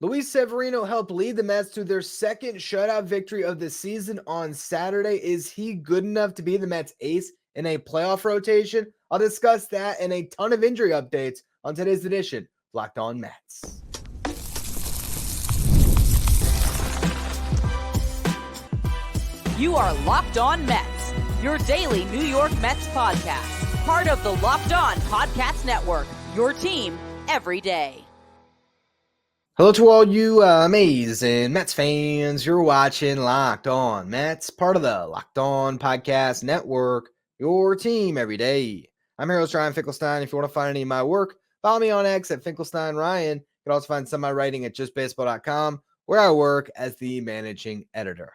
Luis Severino helped lead the Mets to their second shutout victory of the season on Saturday. Is he good enough to be the Mets ace in a playoff rotation? I'll discuss that and a ton of injury updates on today's edition of Locked On Mets. You are Locked On Mets, your daily New York Mets podcast. Part of the Locked On Podcast Network, your team every day. Hello to all you amazing Mets fans. You're watching Locked On Mets, part of the Locked On Podcast Network, your team every day. I'm your host, Ryan Finkelstein. If you want to find any of my work, follow me on X at Finkelstein Ryan. You can also find some of my writing at justbaseball.com, where I work as the managing editor.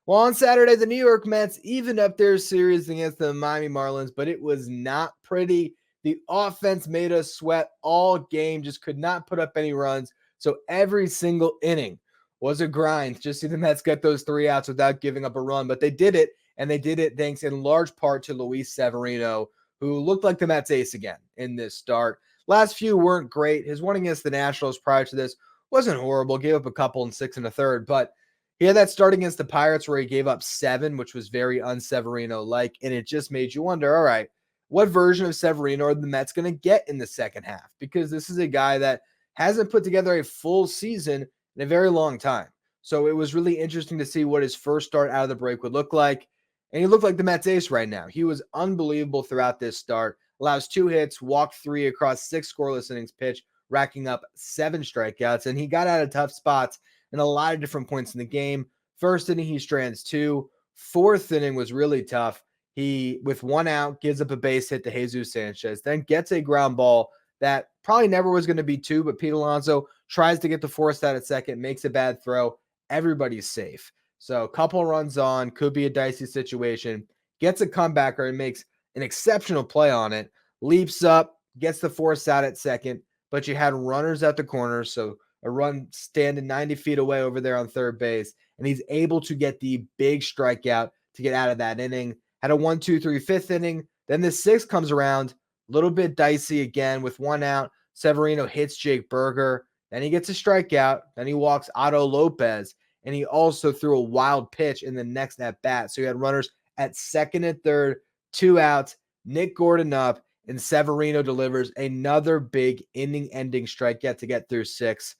Well, on Saturday, the New York Mets evened up their series against the Miami Marlins, but it was not pretty. The offense made us sweat all game, just could not put up any runs. So every single inning was a grind. Just see the Mets get those 3 outs without giving up a run, but they did it, and they did it thanks in large part to Luis Severino, who looked like the Mets ace again in this start. Last few weren't great. His one against the Nationals prior to this wasn't horrible. Gave up a couple in 6 1/3, but he had that start against the Pirates where he gave up 7, which was very un-Severino-like, and it just made you wonder, all right, what version of Severino are the Mets going to get in the second half? Because this is a guy that hasn't put together a full season in a very long time. So it was really interesting to see what his first start out of the break would look like. And he looked like the Mets ace right now. He was unbelievable throughout this start. Allows 2 hits, walked 3 across 6 scoreless innings pitched, racking up 7 strikeouts. And he got out of tough spots in a lot of different points in the game. First inning, he strands 2. Fourth inning was really tough. He, with 1 out, gives up a base hit to Jesus Sanchez, then gets a ground ball that probably never was going to be 2, but Pete Alonso tries to get the force out at second, makes a bad throw. Everybody's safe. So a couple runs on, could be a dicey situation, gets a comebacker and makes an exceptional play on it, leaps up, gets the force out at second, but you had runners at the corner, so a run standing 90 feet away over there on third base, and he's able to get the big strikeout to get out of that inning. Had a 1-2-3 fifth inning. Then the 6th comes around, a little bit dicey again with 1 out. Severino hits Jake Burger. Then he gets a strikeout. Then he walks Otto Lopez, and he also threw a wild pitch in the next at bat. So he had runners at second and third, 2 outs, Nick Gordon up, and Severino delivers another big inning-ending strikeout to get through 6.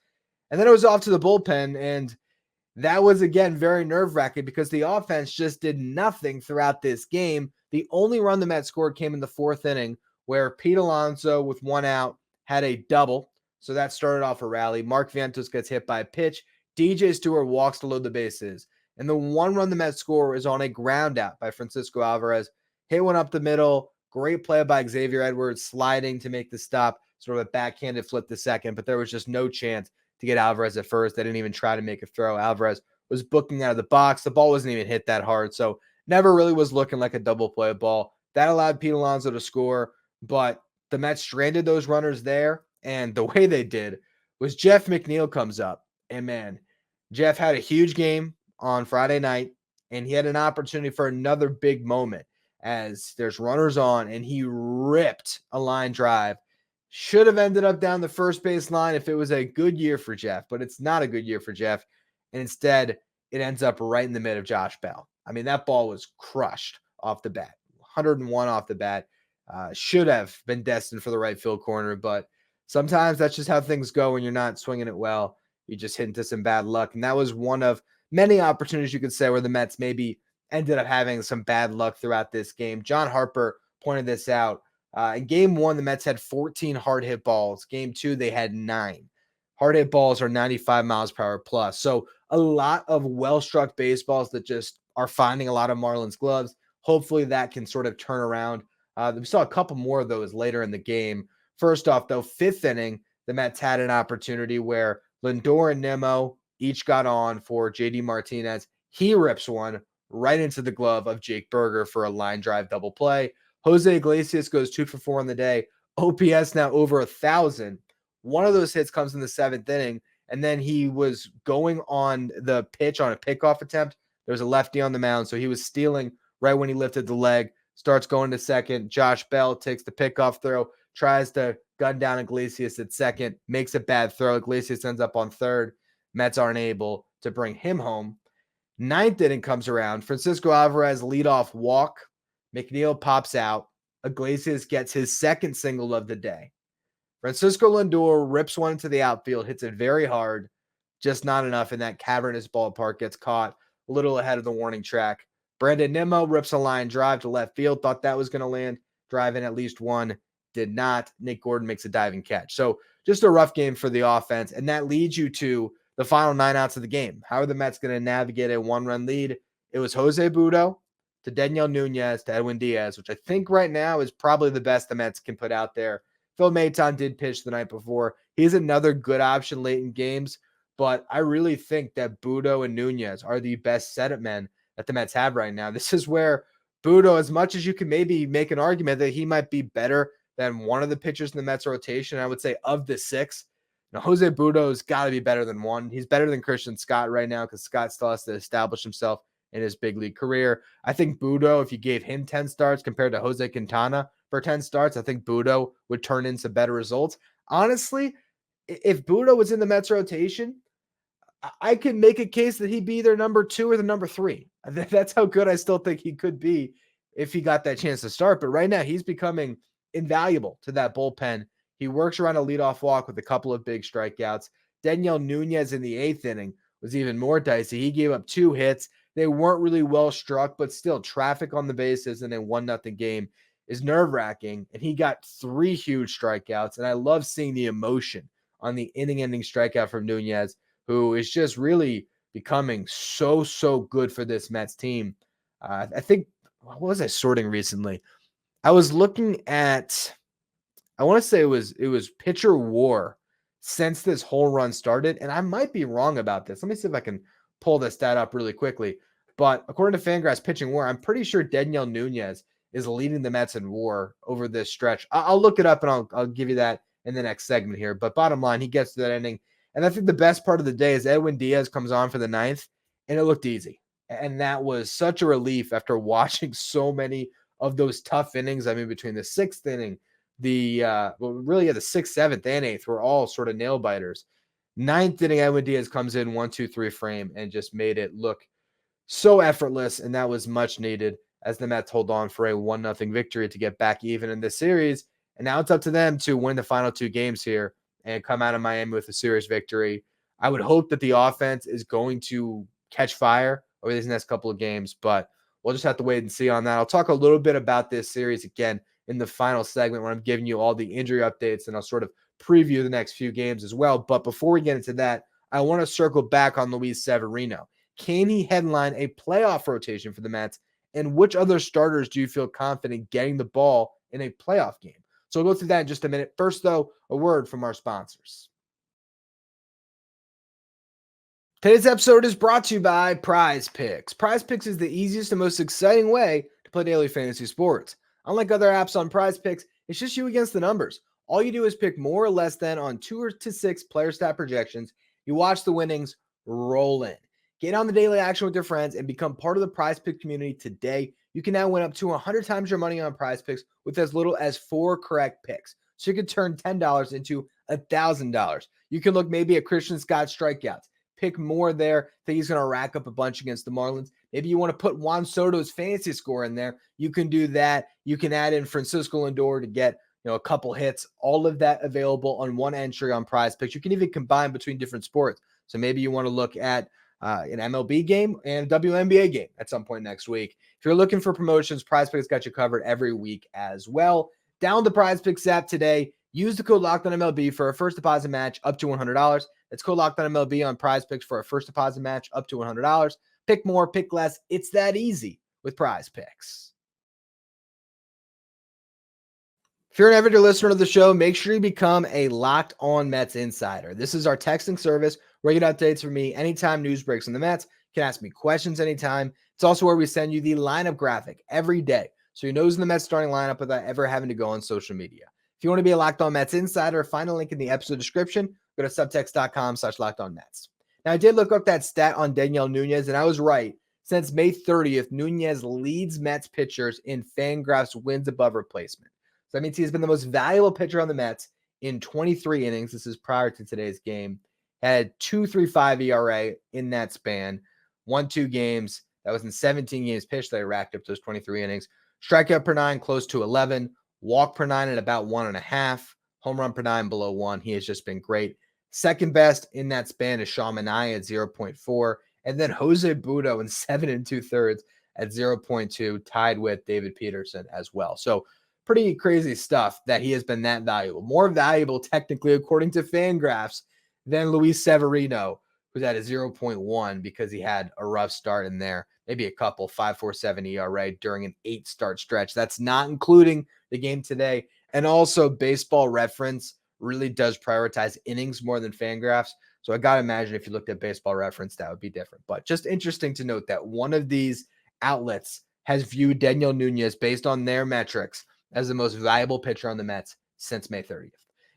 And then it was off to the bullpen, and that was, again, very nerve-wracking because the offense just did nothing throughout this game. The only run the Mets scored came in the 4th inning, where Pete Alonso, with 1 out, had a double. So that started off a rally. Mark Vientos gets hit by a pitch. DJ Stewart walks to load the bases. And the 1 run the Mets score is on a ground out by Francisco Alvarez. Hit one up the middle. Great play by Xavier Edwards, sliding to make the stop. Sort of a backhanded flip to second, but there was just no chance to get Alvarez at first. They didn't even try to make a throw. Alvarez was booking out of the box. The ball wasn't even hit that hard, so never really was looking like a double play ball. That allowed Pete Alonso to score, but the Mets stranded those runners there, and the way they did was Jeff McNeil comes up, and man, Jeff had a huge game on Friday night, and he had an opportunity for another big moment as there's runners on, and he ripped a line drive. Should have ended up down the first base line if it was a good year for Jeff, but it's not a good year for Jeff. And instead, it ends up right in the mid of Josh Bell. I mean, that ball was crushed off the bat, 101 off the bat. Should have been destined for the right field corner, but sometimes that's just how things go when you're not swinging it well. You just hit into some bad luck. And that was one of many opportunities you could say where the Mets maybe ended up having some bad luck throughout this game. John Harper pointed this out. In game 1, the Mets had 14 hard hit balls. Game 2, they had 9. Hard hit balls are 95 miles per hour plus. So a lot of well-struck baseballs that just are finding a lot of Marlins gloves. Hopefully that can sort of turn around. We saw a couple more of those later in the game. First off, though, 5th inning, the Mets had an opportunity where Lindor and Nimmo each got on for JD Martinez. He rips one right into the glove of Jake Burger for a line drive double play. Jose Iglesias goes 2 for 4 in the day. OPS now over 1,000. One of those hits comes in the 7th inning, and then he was going on the pitch on a pickoff attempt. There was a lefty on the mound, so he was stealing right when he lifted the leg. Starts going to second. Josh Bell takes the pickoff throw, tries to gun down Iglesias at second, makes a bad throw. Iglesias ends up on third. Mets aren't able to bring him home. Ninth inning comes around. Francisco Alvarez leadoff walk. McNeil pops out. Iglesias gets his second single of the day. Francisco Lindor rips one into the outfield, hits it very hard, just not enough in that cavernous ballpark, gets caught a little ahead of the warning track. Brandon Nimmo rips a line drive to left field, thought that was going to land, drive in at least one, did not. Nick Gordon makes a diving catch. So just a rough game for the offense, and that leads you to the final 9 outs of the game. How are the Mets going to navigate a 1-run lead? It was Jose Butto to Daniel Nunez to Edwin Diaz, which I think right now is probably the best the Mets can put out there. Phil Maton did pitch the night before. He's another good option late in games, but I really think that Butto and Nunez are the best setup men that the Mets have right now. This is where Butto, as much as you can maybe make an argument that he might be better than one of the pitchers in the Mets rotation, I would say of the 6, Jose Butto's got to be better than one. He's better than Christian Scott right now because Scott still has to establish himself in his big league career. I think Butto, if you gave him 10 starts compared to Jose Quintana for 10 starts, I think Butto would turn in some better results. Honestly, if Butto was in the Mets rotation, I could make a case that he'd be either number 2 or the number 3. That's how good I still think he could be if he got that chance to start. But right now, he's becoming invaluable to that bullpen. He works around a leadoff walk with a couple of big strikeouts. Daniel Nunez in the 8th inning was even more dicey. He gave up 2 hits. They weren't really well struck, but still traffic on the bases in a 1-0 game is nerve-wracking. And he got 3 huge strikeouts. And I love seeing the emotion on the inning-ending strikeout from Nunez, who is just really becoming so good for this Mets team. I think, what was I sorting recently? I was looking at, I want to say it was pitcher WAR since this whole run started, and I might be wrong about this. Let me see if I can pull this stat up really quickly. But according to Fangraphs pitching WAR, I'm pretty sure Daniel Nunez is leading the Mets in WAR over this stretch. I'll look it up and I'll give you that in the next segment here. But bottom line, he gets to that inning. And I think the best part of the day is Edwin Diaz comes on for the 9th, and it looked easy. And that was such a relief after watching so many of those tough innings. I mean, between the 6th inning, the 6th, 7th, and 8th were all sort of nail biters. 9th inning, Edwin Diaz comes in 1-2-3 frame and just made it look so effortless, and that was much needed as the Mets hold on for a 1-0 victory to get back even in this series. And now it's up to them to win the final 2 games here and come out of Miami with a series victory. I would hope that the offense is going to catch fire over these next couple of games, but we'll just have to wait and see on that. I'll talk a little bit about this series again in the final segment when I'm giving you all the injury updates, and I'll sort of preview the next few games as well. But before we get into that, I want to circle back on Luis Severino. Can he headline a playoff rotation for the Mets? And which other starters do you feel confident getting the ball in a playoff game? So we'll go through that in just a minute. First, though, a word from our sponsors. Today's episode is brought to you by Prize Picks. Prize Picks is the easiest and most exciting way to play daily fantasy sports. Unlike other apps on Prize Picks, it's just you against the numbers. All you do is pick more or less than on 2 to 6 player stat projections. You watch the winnings roll in. Get on the daily action with your friends and become part of the Prize Pick community today. You can now win up to 100 times your money on Prize Picks with as little as 4 correct picks. So you can turn $10 into $1,000. You can look maybe at Christian Scott strikeouts. Pick more there. Think he's going to rack up a bunch against the Marlins. Maybe you want to put Juan Soto's fantasy score in there. You can do that. You can add in Francisco Lindor to get a couple hits. All of that available on one entry on Prize Picks. You can even combine between different sports. So maybe you want to look at an MLB game and a WNBA game at some point next week. If you're looking for promotions, Prize Picks got you covered every week as well. Download the Prize Picks app today. Use the code LOCKEDONMLB for a first deposit match up to $100. That's code LOCKEDONMLB on Prize Picks for a first deposit match up to $100. Pick more, pick less. It's that easy with Prize Picks. If you're an everyday listener to the show, make sure you become a Locked On Mets insider. This is our texting service where you get updates from me anytime news breaks on the Mets. You can ask me questions anytime. It's also where we send you the lineup graphic every day, so you know who's in the Mets starting lineup without ever having to go on social media. If you want to be a Locked On Mets insider, find a link in the episode description. Go to subtext.com/LockedOnMets. Now, I did look up that stat on Daniel Nunez, and I was right. Since May 30th, Nunez leads Mets pitchers in Fangraphs wins above replacement. So that means he has been the most valuable pitcher on the Mets in 23 innings. This is prior to today's game. Had 2.35 ERA in that span. Won 2 games. That was in 17 games pitched. They racked up those 23 innings. Strikeout per 9, close to 11. Walk per 9 at about 1.5. Home run per 9 below 1. He has just been great. Second best in that span is Sean Manaea at 0.4. And then Jose Butto in 7 2/3 at 0.2, tied with David Peterson as well. So pretty crazy stuff that he has been that valuable. More valuable, technically, according to Fangraphs, than Luis Severino, who's at a 0.1 because he had a rough start in there. Maybe a couple, 5.47 ERA during an 8-start stretch. That's not including the game today. And also, Baseball Reference really does prioritize innings more than Fangraphs. So I got to imagine if you looked at Baseball Reference, that would be different. But just interesting to note that one of these outlets has viewed Daniel Nunez, based on their metrics, as the most valuable pitcher on the Mets since May 30th.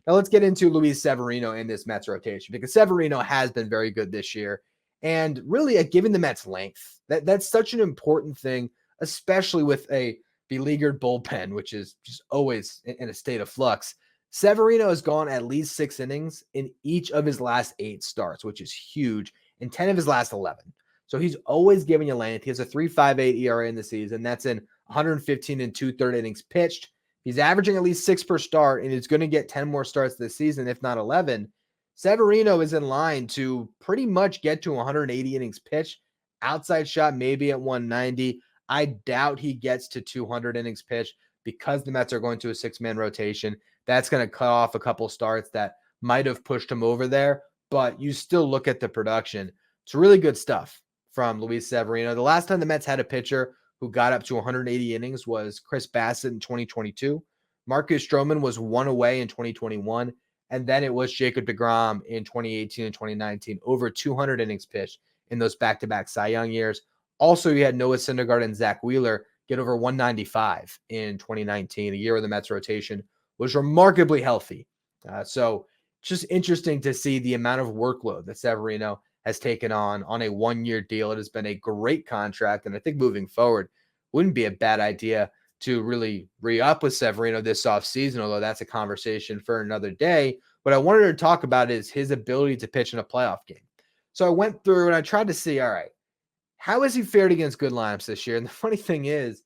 Now let's get into Luis Severino in this Mets rotation, because Severino has been very good this year. And really, given the Mets length, that's such an important thing, especially with a beleaguered bullpen, which is just always in a state of flux. Severino has gone at least 6 innings in each of his last 8 starts, which is huge, in 10 of his last 11. So he's always giving you length. He has a 3.58 ERA in the season. That's in 115 2/3 innings pitched. He's averaging at least 6 per start, and he's going to get 10 more starts this season, if not 11. Severino is in line to pretty much get to 180 innings pitched. Outside shot maybe at 190. I doubt he gets to 200 innings pitched because the Mets are going to a 6-man rotation. That's going to cut off a couple starts that might have pushed him over there, but you still look at the production. It's really good stuff from Luis Severino. The last time the Mets had a pitcher who got up to 180 innings was Chris Bassett in 2022. Marcus Stroman was 1 away in 2021. And then it was Jacob deGrom in 2018 and 2019, over 200 innings pitched in those back-to-back Cy Young years. Also, you had Noah Syndergaard and Zach Wheeler get over 195 in 2019, a year where the Mets rotation was remarkably healthy. So just interesting to see the amount of workload that Severino has taken on a 1-year deal. It has been a great contract, and I think moving forward wouldn't be a bad idea to really re-up with Severino this offseason, although that's a conversation for another day. What I wanted to talk about is his ability to pitch in a playoff game. So I went through and I tried to see, all right, how has he fared against good lineups this year? And the funny thing is,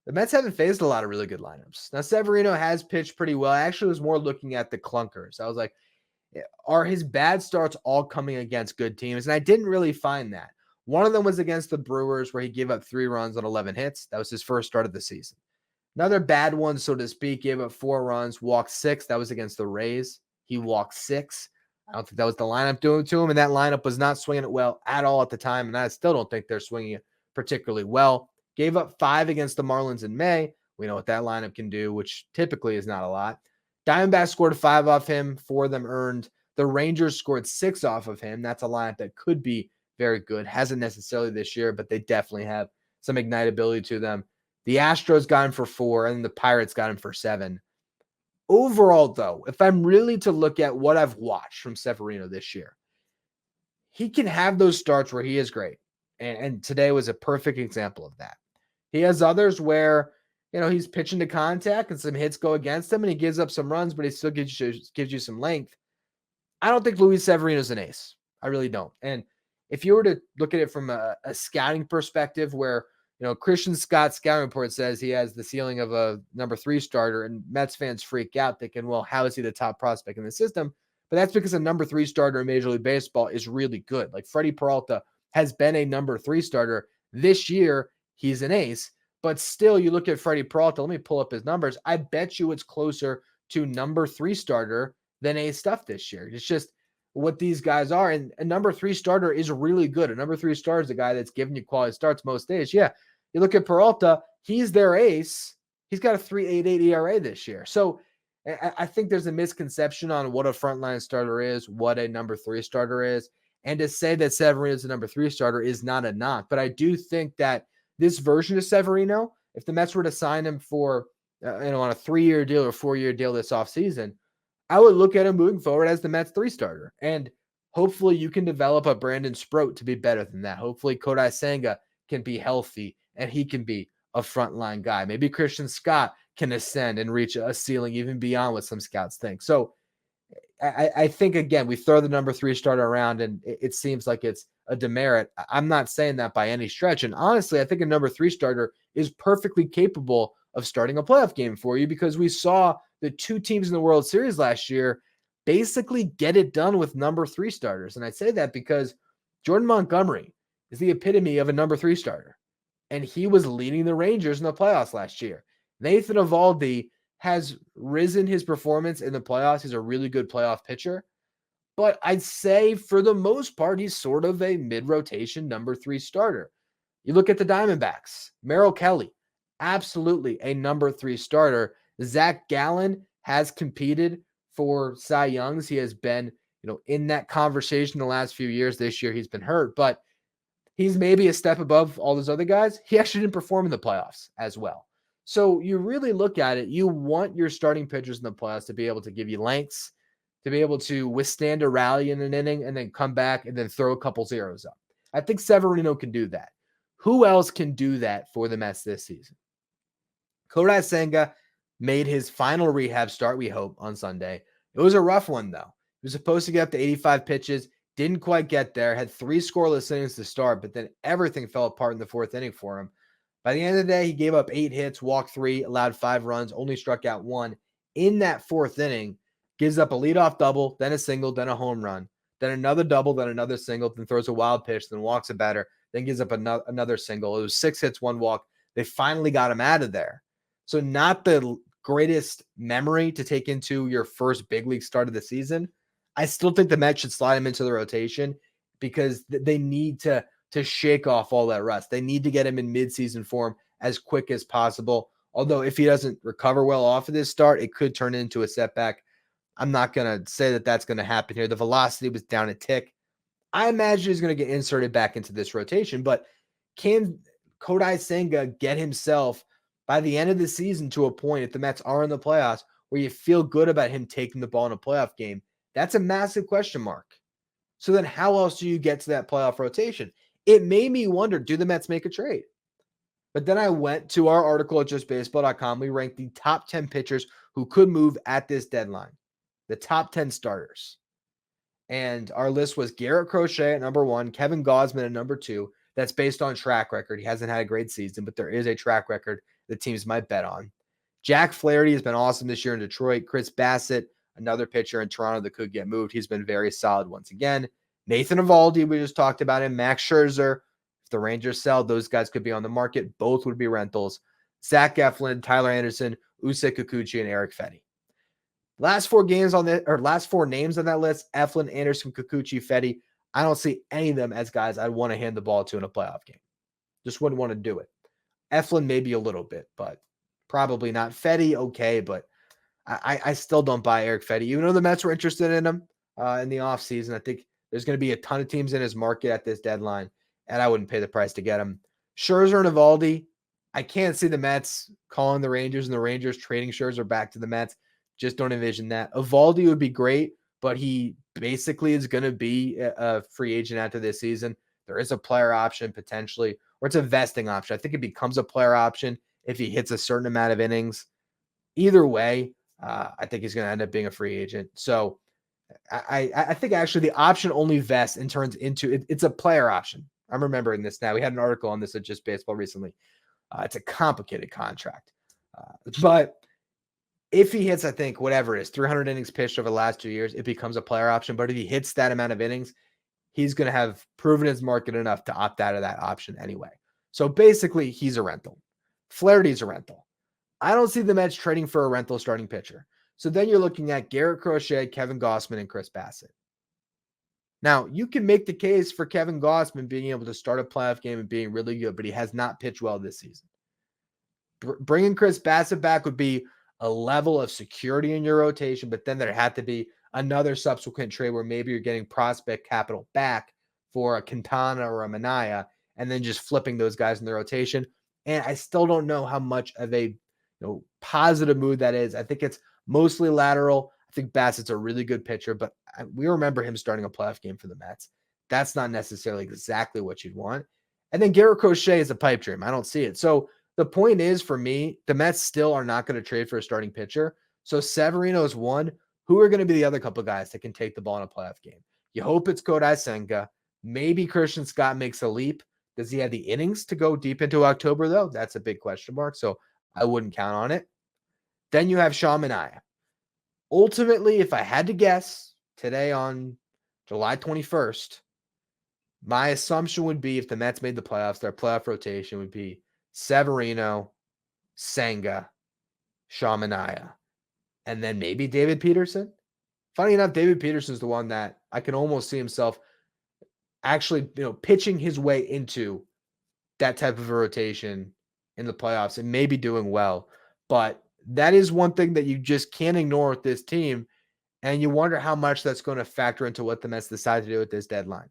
the Mets haven't faced a lot of really good lineups. Now, Severino has pitched pretty well. I actually was more looking at the clunkers. I was like, are his bad starts all coming against good teams? And I didn't really find that. One of them was against the Brewers, where he gave up 3 runs on 11 hits. That was his first start of the season. Another bad one, so to speak, gave up 4 runs, walked 6. That was against the Rays. He walked 6. I don't think that was the lineup doing to him, and that lineup was not swinging it well at all at the time, and I still don't think they're swinging it particularly well. Gave up 5 against the Marlins in May. We know what that lineup can do, which typically is not a lot. Diamondbacks scored 5 off him, 4 of them earned. The Rangers scored 6 off of him. That's a lineup that could be very good. Hasn't necessarily this year, but they definitely have some ignitability to them. The Astros got him for 4, and the Pirates got him for 7. Overall, though, if I'm really to look at what I've watched from Severino this year, he can have those starts where he is great. And today was a perfect example of that. He has others where, he's pitching to contact and some hits go against him and he gives up some runs, but he still gives you some length. I don't think Luis Severino's an ace. I really don't. And if you were to look at it from a scouting perspective where, Christian Scott's scouting report says he has the ceiling of a number 3 starter, and Mets fans freak out thinking, well, how is he the top prospect in the system? But that's because a number 3 starter in Major League Baseball is really good. Like Freddie Peralta has been a number 3 starter. This year, he's an ace. But still, you look at Freddie Peralta, let me pull up his numbers. I bet you it's closer to number 3 starter than ace stuff this year. It's just what these guys are. And a number 3 starter is really good. A number 3 starter is a guy that's giving you quality starts most days. Yeah. You look at Peralta, he's their ace. He's got a 3.88 ERA this year. So I think there's a misconception on what a frontline starter is, what a number 3 starter is. And to say that Severino is a number 3 starter is not a knock. But I do think that this version of Severino, if the Mets were to sign him for, on a 3-year deal or 4-year deal this offseason, I would look at him moving forward as the Mets 3 starter. And hopefully you can develop a Brandon Sproat to be better than that. Hopefully Kodai Senga can be healthy and he can be a frontline guy. Maybe Christian Scott can ascend and reach a ceiling even beyond what some scouts think. So I think, again, we throw the number 3 starter around and it seems like it's a demerit. I'm not saying that by any stretch. And honestly, I think a number 3 starter is perfectly capable of starting a playoff game for you, because we saw the 2 teams in the World Series last year basically get it done with number 3 starters. And I say that because Jordan Montgomery is the epitome of a number 3 starter, and he was leading the Rangers in the playoffs last year. Nathan Eovaldi has risen his performance in the playoffs. He's a really good playoff pitcher, but I'd say for the most part, he's sort of a mid-rotation number 3 starter. You look at the Diamondbacks, Merrill Kelly, absolutely a number 3 starter. Zach Gallen has competed for Cy Youngs. He has been, in that conversation the last few years. This year he's been hurt, but he's maybe a step above all those other guys. He actually didn't perform in the playoffs as well. So you really look at it, you want your starting pitchers in the playoffs to be able to give you lengths, to be able to withstand a rally in an inning and then come back and then throw a couple zeros up. I think Severino can do that. Who else can do that for the Mets this season? Kodai Senga made his final rehab start, we hope, on Sunday. It was a rough one, though. He was supposed to get up to 85 pitches, didn't quite get there, had 3 scoreless innings to start, but then everything fell apart in the 4th inning for him. By the end of the day, he gave up 8 hits, walked 3, allowed 5 runs, only struck out 1. In that 4th inning, gives up a leadoff double, then a single, then a home run, then another double, then another single, then throws a wild pitch, then walks a batter, then gives up another single. It was 6 hits, 1 walk. They finally got him out of there. So not the greatest memory to take into your first big league start of the season. I still think the Mets should slide him into the rotation because they need to shake off all that rust. They need to get him in midseason form as quick as possible. Although if he doesn't recover well off of this start, it could turn into a setback. I'm not going to say that that's going to happen here. The velocity was down a tick. I imagine he's going to get inserted back into this rotation, but can Kodai Senga get himself by the end of the season to a point, if the Mets are in the playoffs, where you feel good about him taking the ball in a playoff game? That's a massive question mark. So then how else do you get to that playoff rotation? It made me wonder, do the Mets make a trade? But then I went to our article at justbaseball.com. We ranked the top 10 pitchers who could move at this deadline, the top 10 starters. And our list was Garrett Crochet at number 1, Kevin Gausman at number 2. That's based on track record. He hasn't had a great season, but there is a track record the teams might bet on. Jack Flaherty has been awesome this year in Detroit. Chris Bassett, another pitcher in Toronto that could get moved. He's been very solid once again. Nathan Eovaldi, we just talked about him. Max Scherzer, if the Rangers sell, those guys could be on the market. Both would be rentals. Zach Eflin, Tyler Anderson, Usei Kikuchi, and Eric Fetty. Last 4 names on that list: Eflin, Anderson, Kikuchi, Fetty. I don't see any of them as guys I'd want to hand the ball to in a playoff game. Just wouldn't want to do it. Eflin maybe a little bit, but probably not. Fetty, okay, but I still don't buy Eric Fetty. Even though the Mets were interested in him in the offseason, I think there's going to be a ton of teams in his market at this deadline, and I wouldn't pay the price to get him. Scherzer and Eovaldi, I can't see the Mets calling the Rangers and the Rangers trading Scherzer back to the Mets. Just don't envision that. Eovaldi would be great, but he basically is going to be a free agent after this season. There is a player option potentially, or it's a vesting option. I think it becomes a player option if he hits a certain amount of innings. Either way, I think he's going to end up being a free agent. So I think actually the option only vests and turns into it's a player option. I'm remembering this now. We had an article on this at Just Baseball recently. It's a complicated contract. But if he hits, I think, whatever it is, 300 innings pitched over the last 2 years, it becomes a player option. But if he hits that amount of innings, he's going to have proven his market enough to opt out of that option anyway. So basically, he's a rental. Flaherty's a rental. I don't see the Mets trading for a rental starting pitcher. So then you're looking at Garrett Crochet, Kevin Gausman, and Chris Bassett. Now, you can make the case for Kevin Gausman being able to start a playoff game and being really good, but he has not pitched well this season. Bringing Chris Bassett back would be a level of security in your rotation, but then there had to be another subsequent trade where maybe you're getting prospect capital back for a Quintana or a Minaya, and then just flipping those guys in the rotation. And I still don't know how much of a positive move that is. I think it's mostly lateral. I think Bassett's a really good pitcher, but we remember him starting a playoff game for the Mets. That's not necessarily exactly what you'd want. And then Garrett Crochet is a pipe dream. I don't see it. So the point is, for me, the Mets still are not going to trade for a starting pitcher. So Severino is one. Who are going to be the other couple guys that can take the ball in a playoff game? You hope it's Kodai Senga. Maybe Christian Scott makes a leap. Does he have the innings to go deep into October, though? That's a big question mark, so I wouldn't count on it. Then you have Sean Manaea. Ultimately, if I had to guess today on July 21st, my assumption would be if the Mets made the playoffs, their playoff rotation would be Severino, Senga, Sean Manaea, and then maybe David Peterson. Funny enough, David Peterson's the one that I can almost see himself actually, pitching his way into that type of a rotation in the playoffs and maybe doing well. But that is one thing that you just can't ignore with this team. And you wonder how much that's going to factor into what the Mets decide to do at this deadline.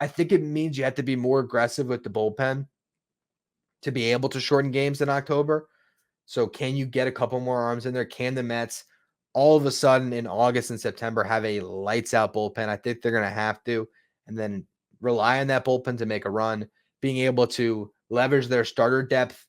I think it means you have to be more aggressive with the bullpen to be able to shorten games in October. So can you get a couple more arms in there? Can the Mets all of a sudden in August and September have a lights out bullpen? I think they're going to have to, and then rely on that bullpen to make a run. Being able to leverage their starter depth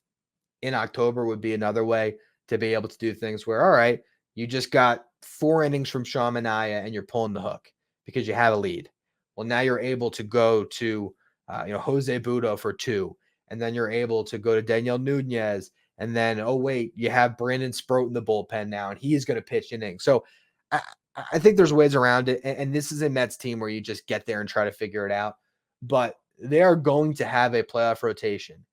in October would be another way to be able to do things where, all right, you just got 4 innings from Sean Manaea and you're pulling the hook because you have a lead. Well, now you're able to go to Jose Budo for 2, and then you're able to go to Daniel Nunez, and then, oh, wait, you have Brandon Sproat in the bullpen now, and he's going to pitch innings. So I think there's ways around it, and this is a Mets team where you just get there and try to figure it out. But they are going to have a playoff rotation,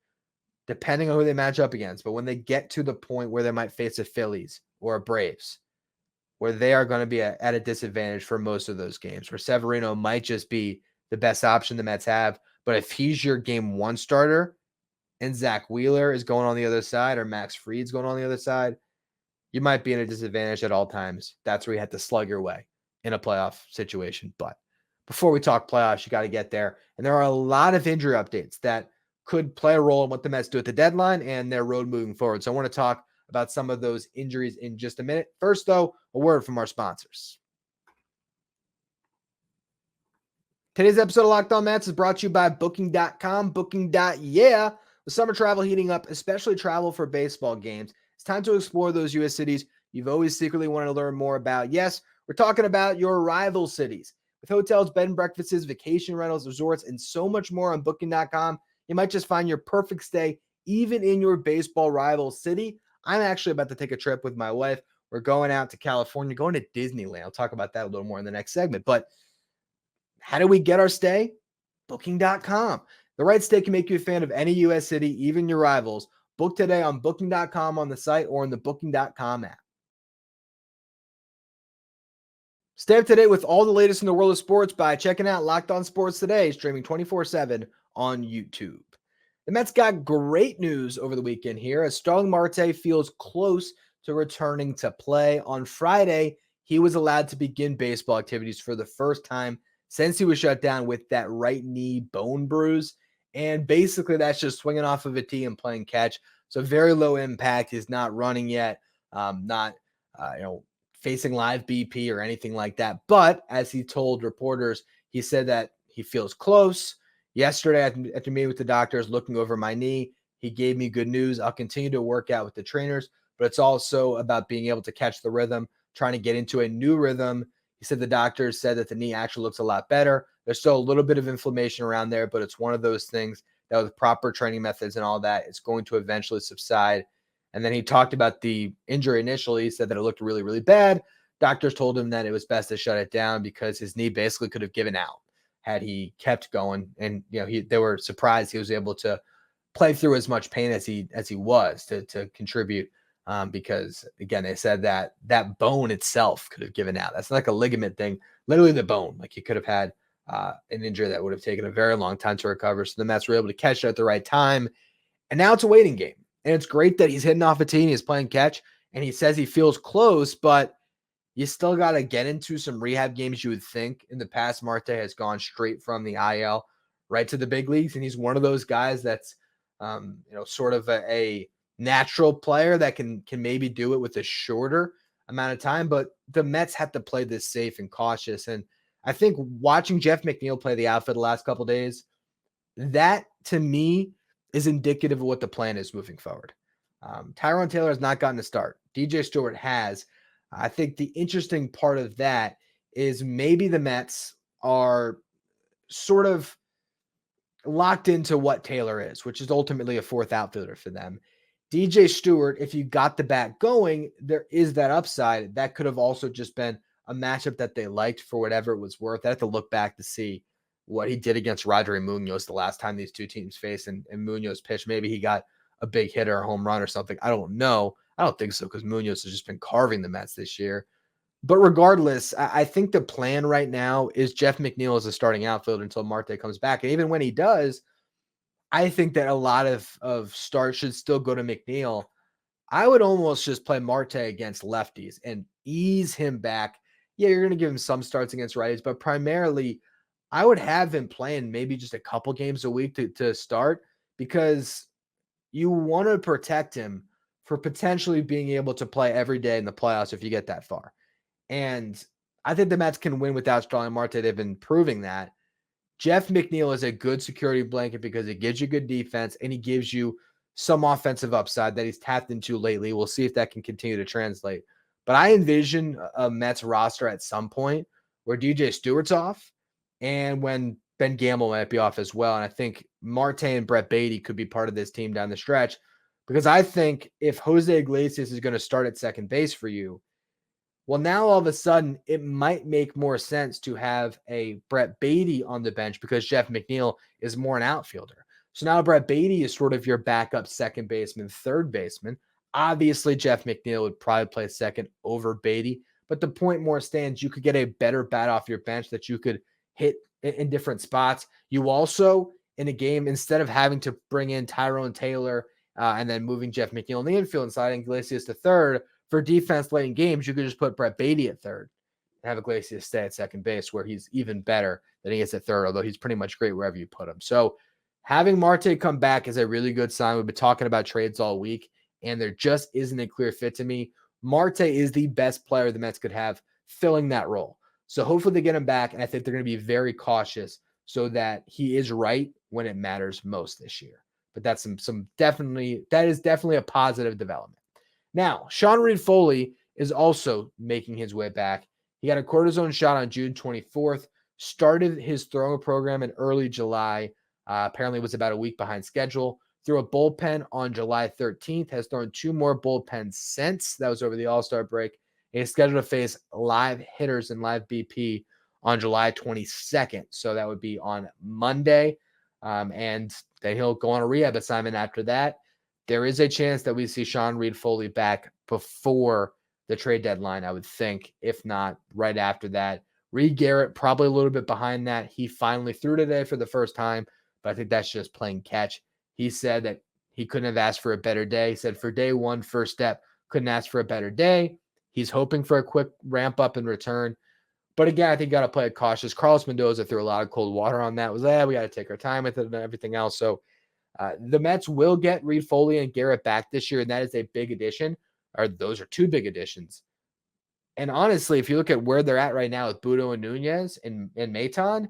depending on who they match up against. But when they get to the point where they might face a Phillies or a Braves, where they are going to be at a disadvantage for most of those games, where Severino might just be the best option the Mets have. But if he's your game 1 starter and Zach Wheeler is going on the other side or Max Fried's going on the other side, you might be in a disadvantage at all times. That's where you have to slug your way in a playoff situation. But before we talk playoffs, you got to get there. And there are a lot of injury updates that could play a role in what the Mets do at the deadline and their road moving forward. So I want to talk about some of those injuries in just a minute. First, though, a word from our sponsors. Today's episode of Locked On Mets is brought to you by Booking.com. Booking.yeah. With summer travel heating up, especially travel for baseball games, it's time to explore those U.S. cities you've always secretly wanted to learn more about. Yes, we're talking about your rival cities. With hotels, bed and breakfasts, vacation rentals, resorts, and so much more on Booking.com, you might just find your perfect stay even in your baseball rival city. I'm actually about to take a trip with my wife. We're going out to California, going to Disneyland. I'll talk about that a little more in the next segment. But how do we get our stay? Booking.com. The right stay can make you a fan of any U.S. city, even your rivals. Book today on Booking.com on the site or in the Booking.com app. Stay up to date with all the latest in the world of sports by checking out Locked On Sports Today, streaming 24/7 on YouTube. The Mets got great news over the weekend here as Starling Marte feels close to returning to play. On Friday, he was allowed to begin baseball activities for the first time since he was shut down with that right knee bone bruise. And basically, that's just swinging off of a tee and playing catch. So very low impact. He's not running yet, not facing live BP or anything like that. But as he told reporters, he said that he feels close. Yesterday, after meeting with the doctors, looking over my knee, he gave me good news. I'll continue to work out with the trainers, but it's also about being able to catch the rhythm, trying to get into a new rhythm. He said the doctors said that the knee actually looks a lot better. There's still a little bit of inflammation around there, but it's one of those things that with proper training methods and all that, it's going to eventually subside. And then he talked about the injury initially. He said that it looked really, really bad. Doctors told him that it was best to shut it down because his knee basically could have given out had he kept going. And they were surprised he was able to play through as much pain as he was to contribute. Because again, they said that bone itself could have given out. That's not like a ligament thing, literally the bone. Like he could have had an injury that would have taken a very long time to recover. So the Mets were able to catch it at the right time. And now it's a waiting game. And it's great that he's hitting off a tee and he's playing catch. And he says he feels close, but you still got to get into some rehab games. You would think in the past, Marte has gone straight from the IL right to the big leagues. And he's one of those guys that's, sort of a natural player that can maybe do it with a shorter amount of time. But the Mets have to play this safe and cautious. And I think watching Jeff McNeil play the outfield the last couple of days, that to me is indicative of what the plan is moving forward. Tyrone Taylor has not gotten a start. DJ Stewart has. I think the interesting part of that is maybe the Mets are sort of locked into what Taylor is, which is ultimately a fourth outfielder for them. DJ Stewart, if you got the bat going, there is that upside. That could have also just been a matchup that they liked for whatever it was worth. I have to look back to see what he did against Roger Munoz the last time these two teams faced, and Munoz pitched. Maybe he got a big hit or a home run or something. I don't know. I don't think so, because Munoz has just been carving the Mets this year. But regardless, I think the plan right now is Jeff McNeil as a starting outfielder until Marte comes back. And even when he does, I think that a lot of starts should still go to McNeil. I would almost just play Marte against lefties and ease him back. Yeah, you're going to give him some starts against righties, but primarily I would have him playing maybe just a couple games a week to start, because you want to protect him for potentially being able to play every day in the playoffs if you get that far. And I think the Mets can win without Starling Marte. They've been proving that. Jeff McNeil is a good security blanket because it gives you good defense and he gives you some offensive upside that he's tapped into lately. We'll see if that can continue to translate. But I envision a Mets roster at some point where DJ Stewart's off and when Ben Gamble might be off as well. And I think Marte and Brett Beatty could be part of this team down the stretch, because I think if Jose Iglesias is going to start at second base for you, well, now all of a sudden it might make more sense to have a Brett Beatty on the bench because Jeff McNeil is more an outfielder. So now Brett Beatty is sort of your backup second baseman, third baseman. Obviously, Jeff McNeil would probably play second over Beatty, but the point more stands, you could get a better bat off your bench that you could hit in different spots. You also, in a game, instead of having to bring in Tyrone Taylor and then moving Jeff McNeil in the infield and sliding Iglesias to third, for defense late in games, you could just put Brett Beatty at third and have Iglesias stay at second base, where he's even better than he is at third, although he's pretty much great wherever you put him. So having Marte come back is a really good sign. We've been talking about trades all week, and there just isn't a clear fit to me. Marte is the best player the Mets could have filling that role. So hopefully they get him back, and I think they're going to be very cautious so that he is right when it matters most this year. But that's that is definitely a positive development. Now, Sean Reid-Foley is also making his way back. He got a cortisone shot on June 24th, started his throwing program in early July, apparently was about a week behind schedule, threw a bullpen on July 13th, has thrown 2 more bullpens since. That was over the All-Star break. And he's scheduled to face live hitters and live BP on July 22nd. So that would be on Monday. And then he'll go on a rehab assignment after that. There is a chance that we see Sean Reid-Foley back before the trade deadline, I would think, if not right after that. Garrett probably a little bit behind that. He finally threw today for the first time, but I think that's just playing catch. He said that he couldn't have asked for a better day. He said for day one, first step, couldn't ask for a better day. He's hoping for a quick ramp up and return. But again, I think you got to play it cautious. Carlos Mendoza threw a lot of cold water on that. We got to take our time with it and everything else. So the Mets will get Reid-Foley and Garrett back this year, and that is a big addition. Or those are 2 big additions. And honestly, if you look at where they're at right now with Budo and Nunez and Maton,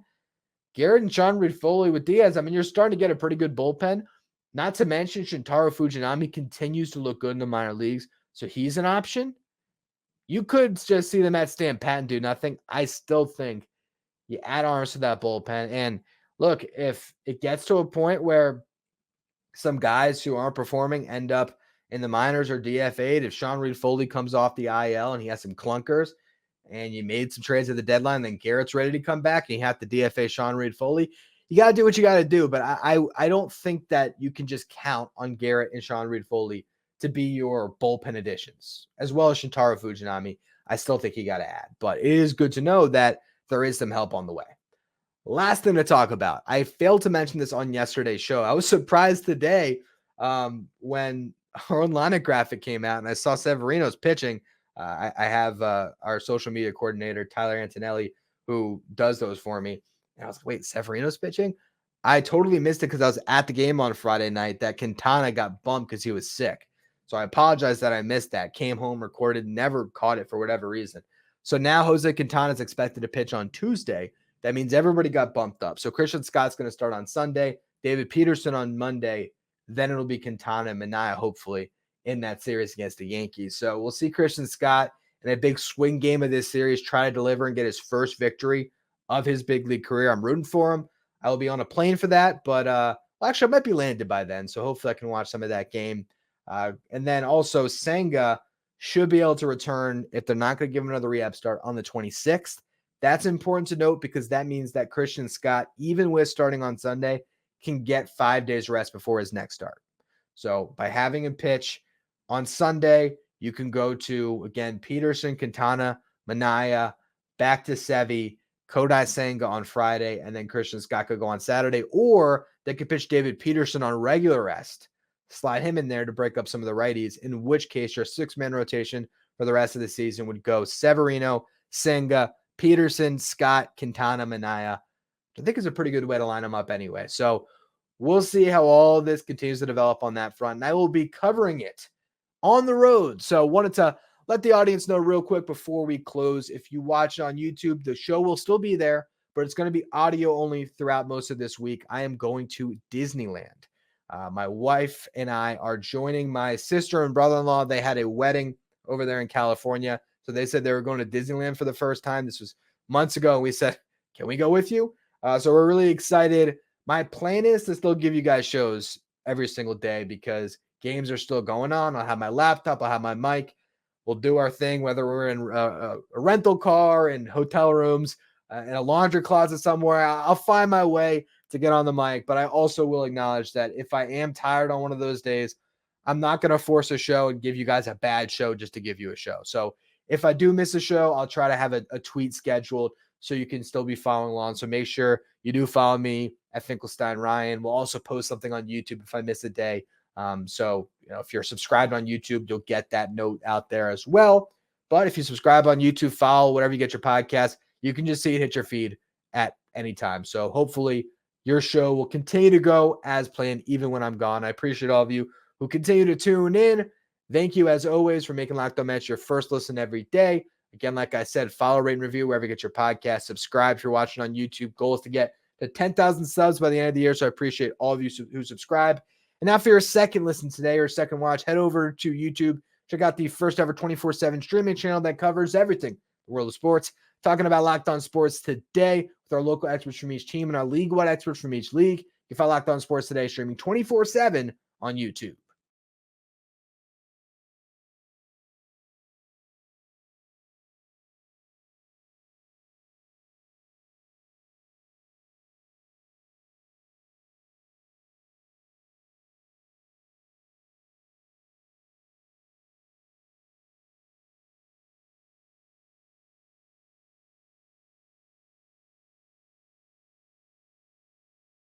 Garrett and Sean Reid-Foley with Diaz, I mean, you're starting to get a pretty good bullpen. Not to mention Shintaro Fujinami continues to look good in the minor leagues, so he's an option. You could just see the Mets stand pat and do nothing. I still think you add arms to that bullpen. And look, if it gets to a point where some guys who aren't performing end up in the minors or DFA'd, if Sean Reid-Foley comes off the IL and he has some clunkers and you made some trades at the deadline, then Garrett's ready to come back and you have to DFA Sean Reid-Foley, you got to do what you got to do. But I don't think that you can just count on Garrett and Sean Reid-Foley to be your bullpen additions, as well as Shintaro Fujinami. I still think you got to add, but it is good to know that there is some help on the way. Last thing to talk about. I failed to mention this on yesterday's show. I was surprised today when our own lineup graphic came out and I saw Severino's pitching. I have our social media coordinator, Tyler Antonelli, who does those for me. And I was like, wait, Severino's pitching? I totally missed it because I was at the game on Friday night that Quintana got bumped because he was sick. So I apologize that I missed that. Came home, recorded, never caught it for whatever reason. So now Jose Quintana is expected to pitch on Tuesday. That means everybody got bumped up. So Christian Scott's going to start on Sunday, David Peterson on Monday, Then it'll be Quintana and Manaea, hopefully, in that series against the Yankees. So we'll see Christian Scott in a big swing game of this series try to deliver and get his first victory of his big league career. I'm rooting for him. I will be on a plane for that, but actually I might be landed by then, so hopefully I can watch some of that game. And then also Senga should be able to return if they're not going to give him another rehab start on the 26th. That's important to note because that means that Christian Scott, even with starting on Sunday, can get 5 days rest before his next start. So by having him pitch on Sunday, you can go to, again, Peterson, Quintana, Manaea, back to Sevy, Kodai, Senga on Friday, and then Christian Scott could go on Saturday, or they could pitch David Peterson on regular rest, slide him in there to break up some of the righties, in which case your six-man rotation for the rest of the season would go Severino, Senga, Peterson, Scott, Quintana, Manaea. I think is a pretty good way to line them up anyway. So we'll see how all this continues to develop on that front, and I will be covering it on the road. So wanted to let the audience know real quick before we close. If you watch on YouTube, the show will still be there, but it's going to be audio only throughout most of this week. I am going to Disneyland. My wife and I are joining my sister and brother-in-law. They had a wedding over there in California. So they said they were going to Disneyland for the first time. This was months ago. And we said, can we go with you? So we're really excited. My plan is to still give you guys shows every single day because games are still going on. I'll have my laptop. I'll have my mic. We'll do our thing, whether we're in a rental car, in hotel rooms, in a laundry closet somewhere. I'll find my way to get on the mic, but I also will acknowledge that if I am tired on one of those days, I'm not going to force a show and give you guys a bad show just to give you a show. So if I do miss a show, I'll try to have a tweet scheduled so you can still be following along. So make sure you do follow me at Finkelstein Ryan. We'll also post something on YouTube if I miss a day. So, if you're subscribed on YouTube, you'll get that note out there as well. But if you subscribe on YouTube, follow whatever you get your podcast, you can just see it hit your feed at any time. So hopefully your show will continue to go as planned, even when I'm gone. I appreciate all of you who continue to tune in. Thank you, as always, for making Locked On Mets your first listen every day. Again, like I said, follow, rate, and review wherever you get your podcast. Subscribe if you're watching on YouTube. Goal is to get to 10,000 subs by the end of the year, so I appreciate all of you who subscribe. And now for your second listen today or second watch, head over to YouTube. Check out the first ever 24/7 streaming channel that covers everything, the world of sports. Talking about Locked On Sports today with our local experts from each team and our league-wide experts from each league. You can find Locked On Sports today streaming 24/7 on YouTube.